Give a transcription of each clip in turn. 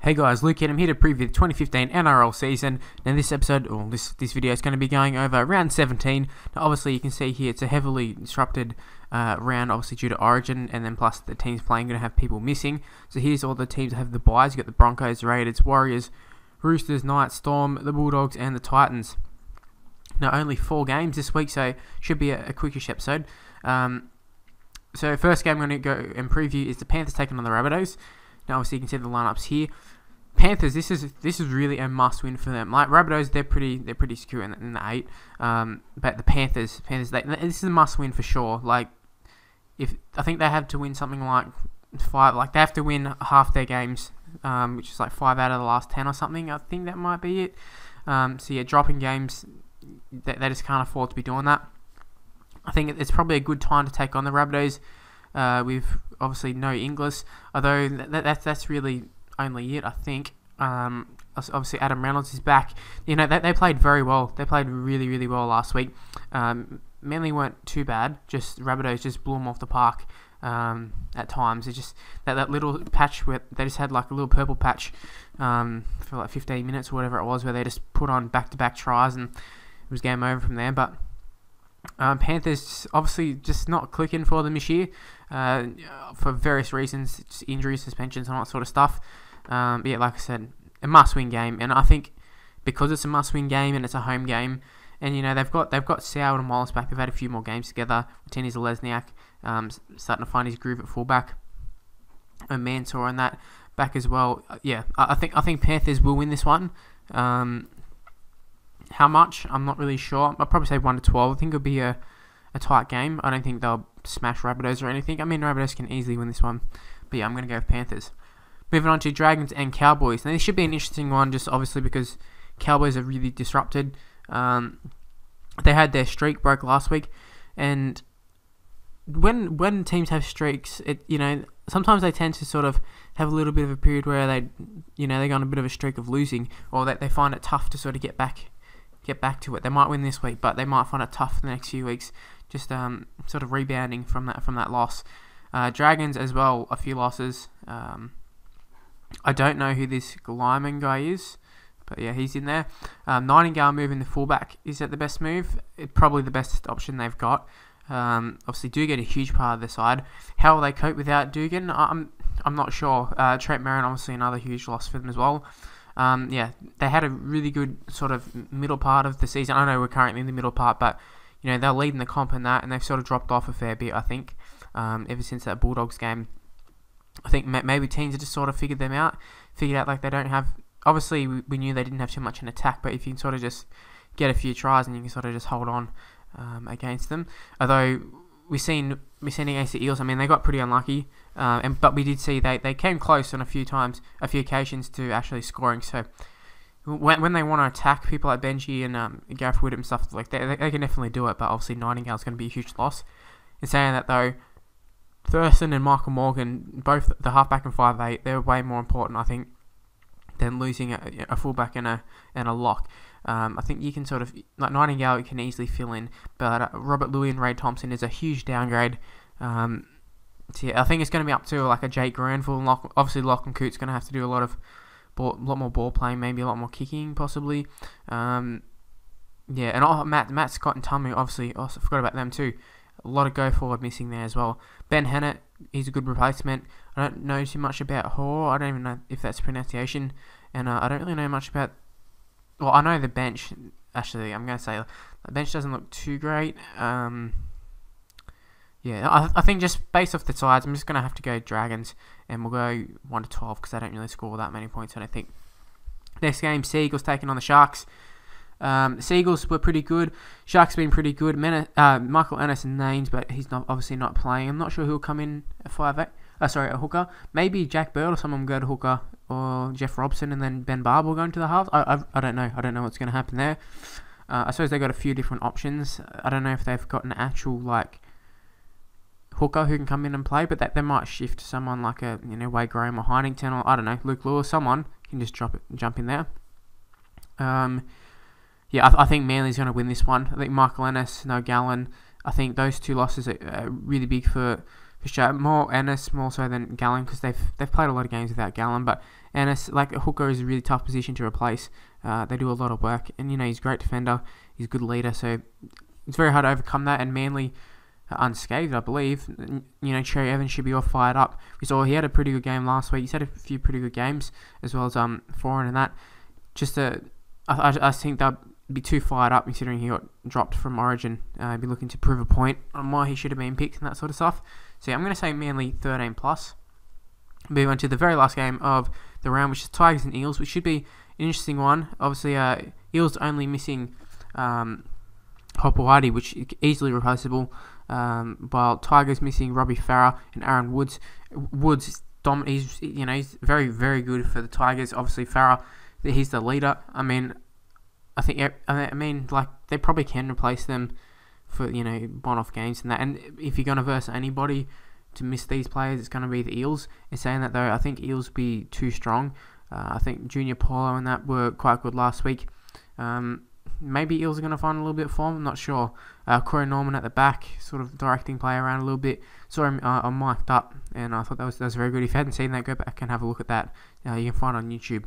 Hey guys, Luke here. I'm here to preview the 2015 NRL season. Now this episode, or this video is going to be going over round 17. Now obviously you can see here it's a heavily disrupted round, obviously due to Origin, and then plus the teams playing going to have people missing. So here's all the teams that have the byes. You've got the Broncos, Raiders, Warriors, Roosters, Knights, Storm, the Bulldogs, and the Titans. Now only 4 games this week, so should be a quickish episode. So first game I'm going to go and preview is the Panthers taking on the Rabbitohs. Now obviously you can see the lineups here. Panthers, this is really a must win for them. Like Rabbitohs, they're pretty secure in the 8. But the Panthers, this is a must win for sure. Like I think they have to win something like 5. Like they have to win half their games, which is like 5 out of the last 10 or something. I think that might be it. So yeah, dropping games, they just can't afford to be doing that. I think it's probably a good time to take on the Rabbitohs. With obviously no Inglis, although that's really only it, I think. Obviously Adam Reynolds is back. You know, they played very well. They played really well last week. Manly weren't too bad. Just Rabbitohs just blew them off the park at times. It's just that little patch where they just had like a little purple patch for like 15 minutes or whatever it was, where they just put on back-to-back tries and it was game over from there. But Panthers obviously just not clicking for them this year for various reasons, just injuries, suspensions, and all that sort of stuff. But yeah, like I said, a must-win game, and I think because it's a must-win game and it's a home game, and you know they've got Soward and Wallace back. They've had a few more games together. Tini Zalesniak starting to find his groove at fullback, and Mansour and that back as well. Yeah, I think Panthers will win this one. How much? I'm not really sure. I'd probably say 1-12. I think it'll be a tight game. I don't think they'll smash Rabbitohs or anything. I mean, Rabbitohs can easily win this one. But yeah, I'm going to go with Panthers. Moving on to Dragons and Cowboys. Now, this should be an interesting one, just obviously because Cowboys are really disrupted. They had their streak broke last week. And when teams have streaks, sometimes they tend to sort of have a little bit of a period where they go on a bit of a streak of losing, or that they find it tough to sort of get back to it. They might win this week, but they might find it tough the next few weeks, just sort of rebounding from that loss. Dragons as well, a few losses. I don't know who this Lyman guy is, but yeah, he's in there. Nightingale moving the fullback, is that the best move? It's probably the best option they've got. Obviously Dugan a huge part of the side. How will they cope without Dugan? I'm not sure. Trent Merrin obviously another huge loss for them as well. Yeah, they had a really good sort of middle part of the season. I know we're currently in the middle part, but you know they're leading the comp in that, and they've sort of dropped off a fair bit, I think, ever since that Bulldogs game. I think maybe teams have just sort of figured out like they don't have. Obviously, we knew they didn't have too much in attack, but if you can sort of just get a few tries and you can sort of just hold on against them. Although we've seen against the Eels, I mean they got pretty unlucky, but we did see they came close on a few occasions to actually scoring. So when they want to attack people like Benji and Gareth Wood and stuff like that, they can definitely do it. But obviously Nightingale's going to be a huge loss. In saying that though, Thurston and Michael Morgan, both the halfback and 5'8", they're way more important, I think, than losing a fullback and a lock. I think you can sort of, like Nightingale can easily fill in, but Robert Louis and Ray Thompson is a huge downgrade. So yeah, I think it's going to be up to like a Jake Granville. Obviously Lachlan Coote's going to have to do a lot more ball playing, maybe a lot more kicking possibly. Yeah, and Matt Scott and Tummy, obviously, also forgot about them too. A lot of go forward missing there as well. Ben Hennett, he's a good replacement. I don't know too much about Hoare. I don't even know if that's pronunciation. And I don't really know much about... Well, I know the bench. Actually, I'm going to say the bench doesn't look too great. Yeah, I think just based off the sides, I'm just going to have to go Dragons. And we'll go 1-12 because they don't really score that many points, I don't think. Next game, Seagulls taking on the Sharks. The Seagulls were pretty good. Sharks been pretty good. Michael Ennis and Naines, but he's obviously not playing. I'm not sure who'll come in at 5'8". A hooker. Maybe Jack Bird or someone will go to hooker, or Jeff Robson, and then Ben Barber will go into the halves. I don't know. I don't know what's going to happen there. I suppose they got a few different options. I don't know if they've got an actual like hooker who can come in and play, but they might shift to someone like a Wade Graham or Heinington, or I don't know, Luke Lewis. Someone can just jump in there. Yeah, I think Manly's going to win this one. I think Michael Ennis, no Gallen. I think those two losses are really big for more Ennis more so than Gallen, because they've played a lot of games without Gallen. But Ennis, like a hooker, is a really tough position to replace. They do a lot of work, and he's a great defender. He's a good leader, so it's very hard to overcome that. And Manly unscathed, I believe. Cherry Evans should be all fired up. We saw he had a pretty good game last week. He's had a few pretty good games, as well as foreign and that. I think they'll be too fired up considering he got dropped from Origin. Be looking to prove a point on why he should have been picked and that sort of stuff. So yeah, I'm going to say Manly 13 plus. Move on to the very last game of the round, which is Tigers and Eels, which should be an interesting one. Obviously, Eels only missing Hopewadi, which is easily replaceable, while Tigers missing Robbie Farah and Aaron Woods. Woods he's very, very good for the Tigers. Obviously, Farah, he's the leader. Like they probably can replace them for one-off games and that. And if you're gonna verse anybody to miss these players, it's gonna be the Eels. In saying that though, I think Eels be too strong. I think Junior Paulo and that were quite good last week. Maybe Eels are going to find a little bit of form, I'm not sure. Corey Norman at the back, sort of directing play around a little bit. Saw him mic'd up, and I thought that was very good. If you hadn't seen that, go back and have a look at that. You can find it on YouTube.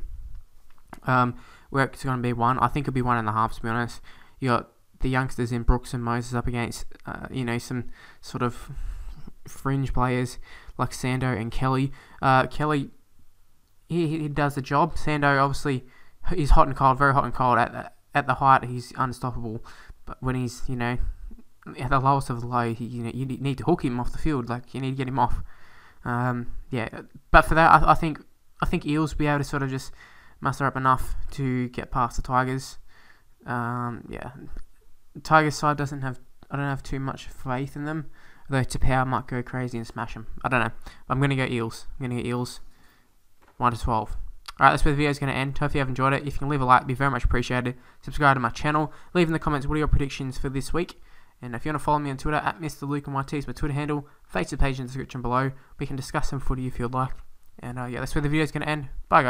Where it's going to be one, I think it'll be 1.5, to be honest. You got the youngsters in Brooks and Moses up against, some sort of fringe players like Sando and Kelly. Kelly, he does the job. Sando, obviously, he's hot and cold, very hot and cold. At the height, he's unstoppable. But when he's, at the lowest of the low, you need to hook him off the field. Like, you need to get him off. But for that, I think Eels will be able to sort of just muster up enough to get past the Tigers. The Tigers side I don't have too much faith in them. Though Tapau might go crazy and smash them. I don't know. I'm going to go Eels. 1-12. Alright, that's where the video is going to end. Hope you have enjoyed it. If you can leave a like, it'd be very much appreciated. Subscribe to my channel. Leave in the comments what are your predictions for this week. And if you want to follow me on Twitter, at Mr. Luke and YT is my Twitter handle. Facebook page in the description below. We can discuss some footy if you'd like. And that's where the video is going to end. Bye guys.